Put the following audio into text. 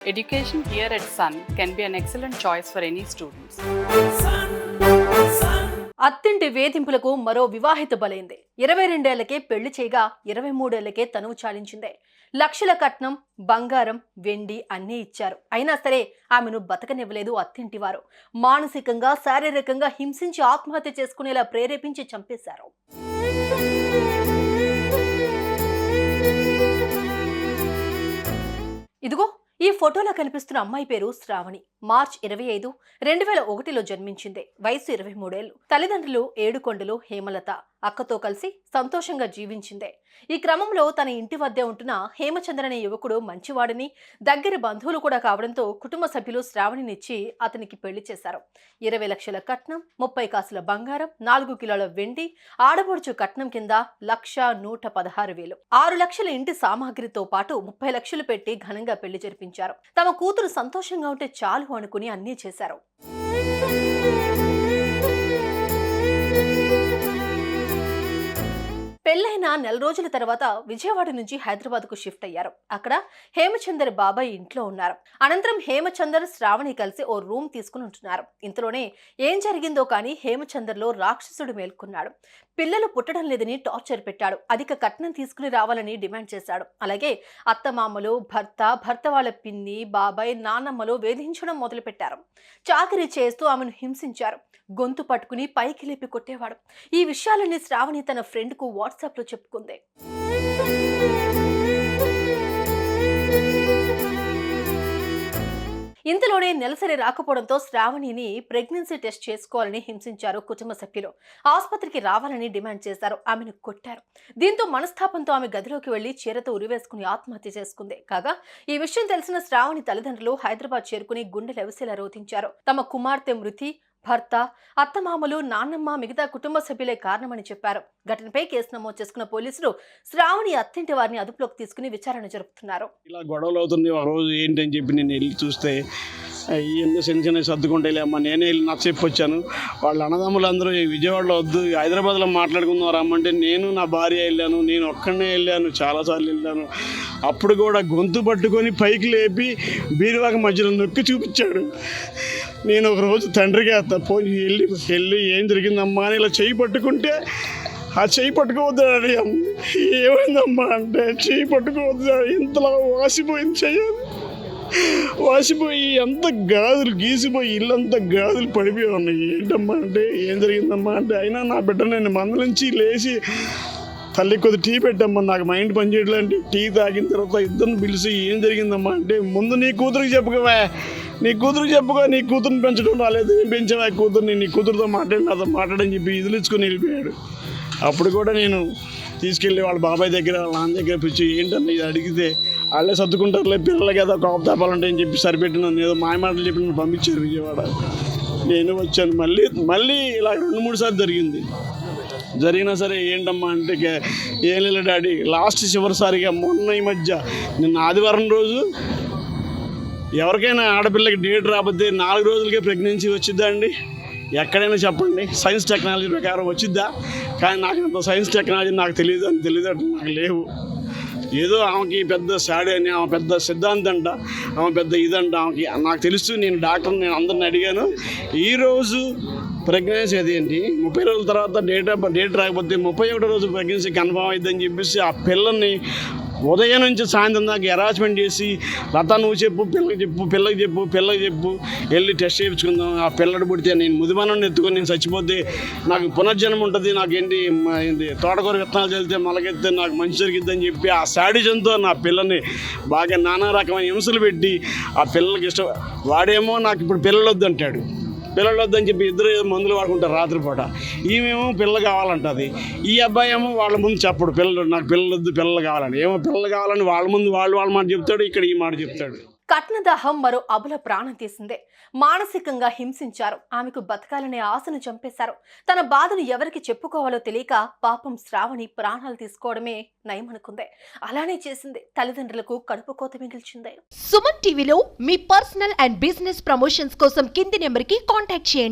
Education here at Sun can be an excellent choice for any students. అత్తింటి వేధింపులకు మరో వివాహిత బలైంది. 22 ఏళ్లకే పెళ్లి చేయగా 23 ఏళ్లకే తనువు చాలించిందే. లక్షల కట్నం, బంగారం, వెండి అన్నీ ఇచ్చారు. అయినా సరే ఆమెను బతకనివ్వలేదు అత్తింటి వారు. మానసికంగా, శారీరకంగా హింసించి ఆత్మహత్య చేసుకునేలా ప్రేరేపించి చంపేశారు. ఇదిగో ఈ ఫోటోలో కనిపిస్తున్న అమ్మాయి పేరు శ్రావణి. మార్చ్ 25, 2001లో జన్మించింది. వయసు 23 ఏళ్లు. తల్లిదండ్రులు ఏడుకొండలు, హేమలత. అక్కతో కలిసి సంతోషంగా జీవించిందే. ఈ క్రమంలో తన ఇంటి వద్దే ఉంటున్న హేమచంద్ర అనే యువకుడు మంచివాడని, దగ్గర బంధువులు కూడా కావడంతో కుటుంబ సభ్యులు శ్రావణినిచ్చి అతనికి పెళ్లి చేశారు. 20 లక్షల కట్నం, 30 కాసుల బంగారం, 4 కిలోల వెండి, ఆడపడుచు కట్నం కింద 1,116,000, 6 లక్షల ఇంటి సామాగ్రితో పాటు 30 లక్షలు పెట్టి ఘనంగా పెళ్లి జరిపించారు. తమ కూతురు సంతోషంగా ఉంటే చాలు అనుకుని అన్నీ చేశారు. పెళ్లైన నెల రోజుల తర్వాత విజయవాడ నుంచి హైదరాబాద్ కు షిఫ్ట్ అయ్యారు. అక్కడ హేమచందర్ బాబాయ్ ఇంట్లో ఉన్నారు. అనంతరం హేమచందర్, శ్రావణి కలిసి ఓ రూమ్ తీసుకుని ఉంటున్నారు. ఇంతలోనే ఏం జరిగిందో కానీ హేమచందర్లో రాక్షసుడు మేల్కొన్నాడు. పిల్లలు పుట్టడం లేదని టార్చర్ పెట్టాడు. అధిక కట్నం తీసుకుని రావాలని డిమాండ్ చేశాడు. అలాగే అత్తమామలు, భర్త వాళ్ళ పిన్ని, బాబాయ్, నాన్నమ్మలు వేధించడం మొదలుపెట్టారు. చాకరీ చేస్తూ ఆమెను హింసించారు. గొంతు పట్టుకుని పైకి లేపి కొట్టేవాడు. ఈ విషయాలన్నీ శ్రావణి తన ఫ్రెండ్ కు వాట్సాప్ లో చెప్పుకుంది. ఇంతలోనే నెలసరి రాకపోవడంతో శ్రావణిని ప్రెగ్నెన్సీ టెస్ట్ చేసుకోవాలని హింసించారు కుటుంబ సభ్యులు. ఆసుపత్రికి రావాలని డిమాండ్ చేశారు. ఆమెను కొట్టారు. దీంతో మనస్తాపంతో ఆమె గదిలోకి వెళ్లి చీరతో ఉరివేసుకుని ఆత్మహత్య చేసుకుంది. కాగా ఈ విషయం తెలిసిన శ్రావణి తల్లిదండ్రులు హైదరాబాద్ చేరుకుని గుండెలెవసేలా రోధించారు. తమ కుమార్తె మృతి భర్త, అత్తమామలు, నాన్నమ్మ, మిగతా కుటుంబ సభ్యులే కారణమని చెప్పారు. ఘటనపై కేసు నమోదు చేసుకున్న పోలీసులు శ్రావణి అత్తింటి వారిని అదుపులోకి తీసుకుని విచారణ జరుపుతున్నారు. ఇలా గొడవలు అవుతుంది. ఆ రోజు ఏంటని చెప్పి నేను వెళ్ళి చూస్తే ఇవన్నీ చిన్న చిన్న సర్దుకుంటే అమ్మ నేనే వెళ్ళి నాకు చెప్పొచ్చాను. వాళ్ళ అన్నదమ్ములు అందరూ విజయవాడలో వద్దు, హైదరాబాద్లో మాట్లాడుకుందాం రమ్మంటే నేను నా భార్య వెళ్ళాను. నేను ఒక్కడనే వెళ్ళాను, చాలాసార్లు వెళ్ళాను. అప్పుడు కూడా గొంతు పట్టుకొని పైకి లేపి బీరువాకి మధ్యలో నొక్కి చూపించాడు. నేను ఒకరోజు తండ్రిగా పోయి వెళ్ళి ఏం జరిగిందమ్మా అని ఇలా చెయ్యి పట్టుకుంటే ఆ చెయ్యి పట్టుకోవద్దు అని ఏమైందమ్మా అంటే చెయ్యి పట్టుకోవద్దు, ఇంతలా వాసిపోయింది చెయ్యాలి. వాసిపోయి అంత గాజులు గీసిపోయి ఇల్లంతా గాజులు పడిపోయి ఉన్నాయి. ఏంటమ్మా అంటే ఏం జరిగిందమ్మా అంటే అయినా నా బిడ్డ నేను మంద నుంచి లేచి తల్లి కొద్ది టీ పెట్టమ్మా, నాకు మైండ్ పనిచేయట్లేంటి. టీ తాగిన తర్వాత ఇద్దరిని పిలిచి ఏం జరిగిందమ్మా అంటే ముందు నీ కూతురికి చెప్పుకోవా, నీ కూతురికి చెప్పుకో, నీ కూతురుని పెంచడం రాలేదు, నేను పెంచావా కూతుర్ని, నీ కూతురుతో నాతో మాట్లాడని చెప్పి ఇదిలించుకొని వెళ్ళిపోయాడు. అప్పుడు కూడా నేను తీసుకెళ్ళి వాళ్ళ బాబాయ్ దగ్గర వాళ్ళ నాన్న దగ్గర పిచ్చి ఏంటన్నా ఇది అడిగితే వాళ్ళే సర్దుకుంటారులే, పిల్లలకి ఏదో కోపతాపాలంటే అని చెప్పి సరిపెట్టి నన్ను ఏదో మాయమాటలు చెప్పి నన్ను పంపించారు విజయవాడ. నేను వచ్చాను. మళ్ళీ ఇలా 2-3 సార్లు జరిగినా సరే ఏంటమ్మా అంటే ఏం లేదు డాడీ, లాస్ట్ చివరిసారిగా మొన్న ఈ మధ్య నిన్న ఆదివారం రోజు ఎవరికైనా ఆడపిల్లకి డేట్ రాకపోతే 4 రోజులకే ప్రెగ్నెన్సీ వచ్చిద్దా అండి? ఎక్కడైనా చెప్పండి, సైన్స్ టెక్నాలజీ ప్రకారం వచ్చిద్దా? కానీ నాకు అంత సైన్స్ టెక్నాలజీ నాకు తెలియదు నాకు లేవు. ఏదో ఆమెకి పెద్ద శాడీ అని, ఆమె పెద్ద సిద్ధాంతం అంట, ఆమె పెద్ద ఇదంట ఆమెకి నాకు తెలుసు. నేను డాక్టర్ని, నేను అందరిని అడిగాను. ఈరోజు ప్రెగ్నెన్సీ అదేంటి 30 రోజుల తర్వాత డేట్ రాకపోతే 31వ రోజు ప్రెగ్నెన్సీ కన్ఫర్మ్ అయిద్దని చెప్పేసి ఆ పిల్లల్ని ఉదయం నుంచి సాయంత్రం దాకా హెరాస్మెంట్ చేసి లత నువ్వు చెప్పు, పిల్లకి చెప్పు వెళ్ళి టెస్ట్ చేయించుకుందాం. ఆ పిల్లడు పుడితే నేను ముదిమనం ఎత్తుకొని నేను చచ్చిపోతే నాకు పునర్జన్మ ఉంటుంది, నాకేంటి తోటకూర విత్తనాలు చల్లితే మొలకెత్తే నాకు మంచి జరిగిద్దని చెప్పి ఆ శాడిజంతో నా పిల్లని బాగా నానా రకమైన హింసలు పెట్టి ఆ పిల్లలకి ఇష్టం. వాడేమో నాకు ఇప్పుడు పిల్లలు వద్దు అంటాడు. పిల్లలు వద్దని చెప్పి ఇద్దరు మందులు వాడుకుంటారు రాత్రిపూట. ఈమెమో పిల్లలు కావాలంటుంది. ఈ అబ్బాయి ఏమో వాళ్ళ ముందు చెప్పడు నాకు పిల్లలు వద్దు, పిల్లలు కావాలని. ఏమో పిల్లలు కావాలని వాళ్ళ ముందు వాళ్ళ మాట చెప్తాడు, ఇక్కడ ఈ మాట చెప్తాడు. కట్నదాహం మరో అబల ప్రాణం తీసిందే. మానసికంగా హింసించారు. ఆమెకు బతకాలనే ఆశను చంపేశారు. తన బాధను ఎవరికి చెప్పుకోవాలో తెలియక పాపం శ్రావణి ప్రాణాలు తీసుకోవడమే నయమనుకుందే. అలానే చేసింది. తల్లిదండ్రులకు కడుపు కోత మిగిల్చిందే. సుమన్ టీవీలో మీ పర్సనల్ అండ్ బిజినెస్ ప్రమోషన్స్ కోసం కింది నెంబర్కి కాంటాక్ట్ చేయండి.